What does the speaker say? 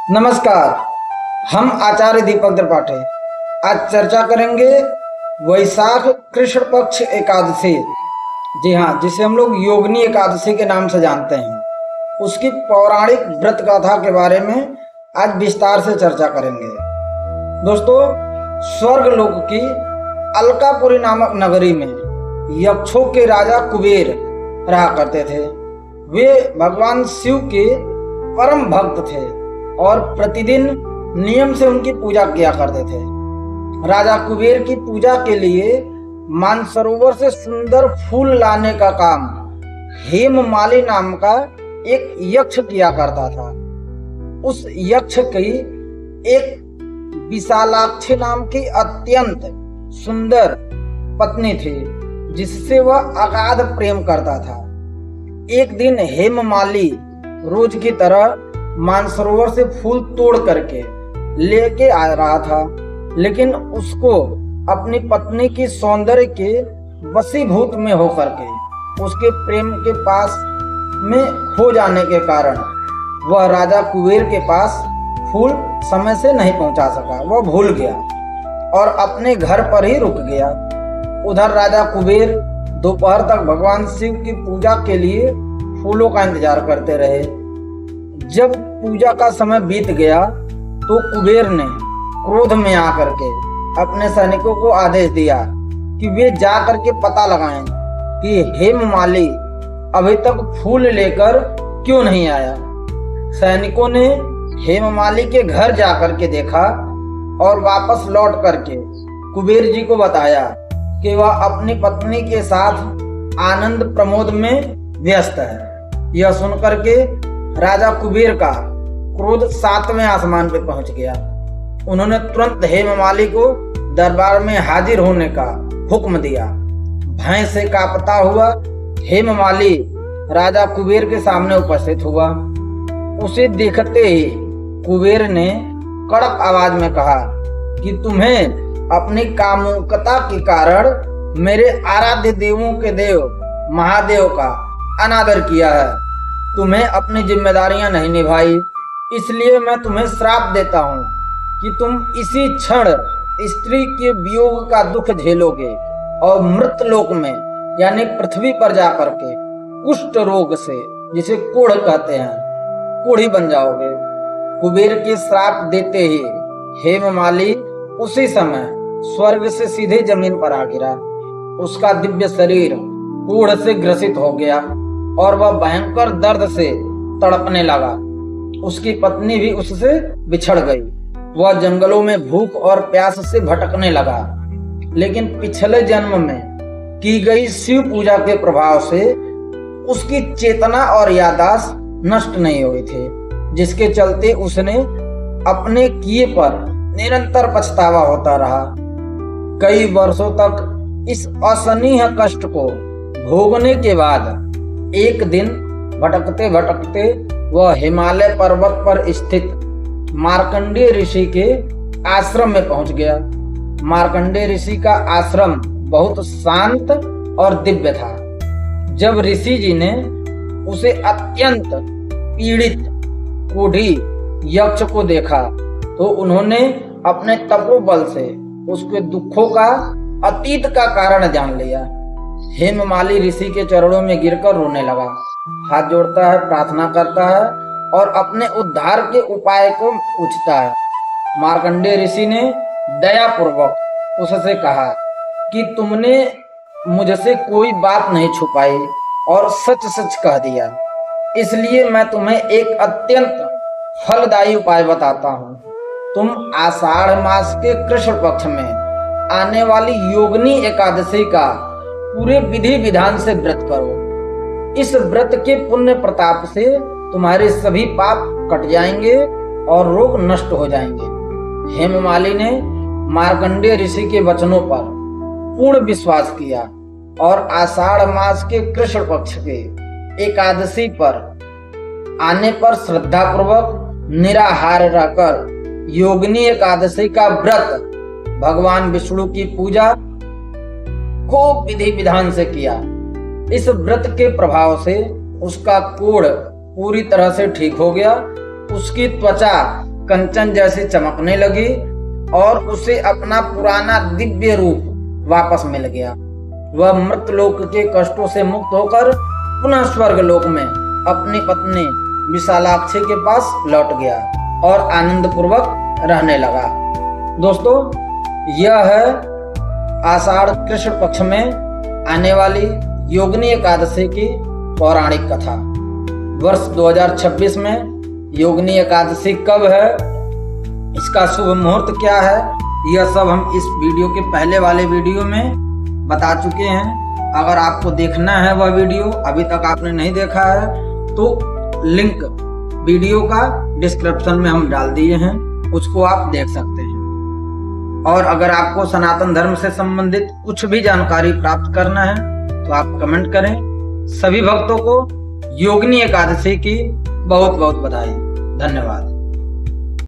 नमस्कार। हम आचार्य दीपक त्रिपाठी आज चर्चा करेंगे वैशाख कृष्ण पक्ष एकादशी। जी हाँ, जिसे हम लोग योगिनी एकादशी के नाम से जानते हैं, उसकी पौराणिक व्रत गाथा के बारे में आज विस्तार से चर्चा करेंगे। दोस्तों, स्वर्ग लोक की अलकापुरी नामक नगरी में यक्षों के राजा कुबेर रहा करते थे। वे भगवान शिव के परम भक्त थे और प्रतिदिन नियम से उनकी पूजा किया करते थे। राजा कुबेर की पूजा के लिए मानसरोवर से सुंदर फूल लाने का काम हेममाली नाम का एक यक्ष किया करता था। उस यक्ष की एक विशालाक्षी नाम की अत्यंत सुंदर पत्नी थी, जिससे वह अगाध प्रेम करता था। एक दिन हेममाली रोज की तरह मानसरोवर से फूल तोड़ करके लेके आ रहा था, लेकिन उसको अपनी पत्नी की सौंदर्य के वशीभूत में होकर के उसके प्रेम के पास में खो जाने के कारण वह राजा कुबेर के पास फूल समय से नहीं पहुंचा सका। वह भूल गया और अपने घर पर ही रुक गया। उधर राजा कुबेर दोपहर तक भगवान शिव की पूजा के लिए फूलों का इंतजार करते रहे। जब पूजा का समय बीत गया तो कुबेर ने क्रोध में आकर के अपने सैनिकों को आदेश दिया कि वे जाकर के पता लगाएं कि हेममाली अभी तक फूल लेकर क्यों नहीं आया। सैनिकों ने हेममाली के घर जाकर के देखा और वापस लौट करके कुबेर जी को बताया कि वह अपनी पत्नी के साथ आनंद प्रमोद में व्यस्त है। यह सुनकर के राजा कुबेर का क्रोध 7वें आसमान पे पहुंच गया। उन्होंने तुरंत हेममाली को दरबार में हाजिर होने का हुक्म दिया। भय से कांपता हुआ हेममाली राजा कुबेर के सामने उपस्थित हुआ। उसे देखते ही कुबेर ने कड़क आवाज में कहा कि तुम्हें अपनी कामुकता के कारण मेरे आराध्य देवों के देव महादेव का अनादर किया है। तुम्हें अपनी जिम्मेदारियां नहीं निभाई, इसलिए मैं तुम्हें श्राप देता हूँ कि तुम इसी क्षण स्त्री के वियोग का दुख झेलोगे और मृत लोक में यानी पृथ्वी पर जाकर के कुष्ठ रोग से, जिसे कोढ़ कहते हैं, कोढ़ी बन जाओगे। कुबेर के श्राप देते ही हेममाली उसी समय स्वर्ग से सीधे जमीन पर आ गिरा। उसका दिव्य शरीर कोढ़ से ग्रसित हो गया और वह भयंकर दर्द से तड़पने लगा। उसकी पत्नी भी उससे बिछड़ गई। वह जंगलों में भूख और प्यास से भटकने लगा, लेकिन पिछले जन्म में की गई शिव पूजा के प्रभाव से उसकी चेतना और याददाश्त नष्ट नहीं हुई थी, जिसके चलते उसने अपने किए पर निरंतर पछतावा होता रहा। कई वर्षों तक इस असहनीय कष्ट को भोगने के बाद एक दिन भटकते भटकते वह हिमालय पर्वत पर स्थित मार्कंडेय ऋषि के आश्रम में पहुंच गया। मार्कंडेय ऋषि का आश्रम बहुत शांत और दिव्य था। जब ऋषि जी ने उसे अत्यंत पीड़ित कोढ़ी यक्ष को देखा तो उन्होंने अपने तपोबल से उसके दुखों का अतीत का कारण जान लिया। हेममाली ऋषि के चरणों में गिरकर रोने लगा, हाथ जोड़ता है, प्रार्थना करता है और अपने उद्धार के उपाय को पूछता है। मार्कंडेय ऋषि ने दयापूर्वक उससे कहा कि तुमने मुझसे कोई बात नहीं छुपाई और सच सच कह दिया, इसलिए मैं तुम्हें एक अत्यंत फलदायी उपाय बताता हूँ। तुम आषाढ़ मास के कृष्ण पक्ष में आने वाली योगिनी एकादशी का पूरे विधि विधान से व्रत करो। इस व्रत के पुण्य प्रताप से तुम्हारे सभी पाप कट जाएंगे और रोग नष्ट हो जाएंगे। हेममाली ने मार्कंडेय ऋषि के वचनों पर पूर्ण विश्वास किया और आषाढ़ मास के कृष्ण पक्ष के एकादशी पर आने पर श्रद्धा पूर्वक निराहार रहकर योगिनी एकादशी का व्रत भगवान विष्णु की पूजा को विधि विधान से किया। इस व्रत के प्रभाव से उसका कोढ़ पूरी तरह से ठीक हो गया। उसकी त्वचा कंचन जैसी चमकने लगी और उसे अपना पुराना दिव्य रूप वापस मिल गया। वह मृतलोक के कष्टों से मुक्त होकर पुनः स्वर्ग लोक में अपनी पत्नी विशालाक्षी के पास लौट गया और आनंद पूर्वक रहने लगा। दोस्तों, यह है आषाढ़ कृष्ण पक्ष में आने वाली योगिनी एकादशी की पौराणिक कथा। वर्ष 2026 में योगिनी एकादशी कब है, इसका शुभ मुहूर्त क्या है, यह सब हम इस वीडियो के पहले वाले वीडियो में बता चुके हैं। अगर आपको देखना है वह वीडियो, अभी तक आपने नहीं देखा है, तो लिंक वीडियो का डिस्क्रिप्शन में हम डाल दिए हैं, उसको आप देख सकते हैं। और अगर आपको सनातन धर्म से संबंधित कुछ भी जानकारी प्राप्त करना है तो आप कमेंट करें। सभी भक्तों को योगिनी एकादशी की बहुत बहुत बधाई। धन्यवाद।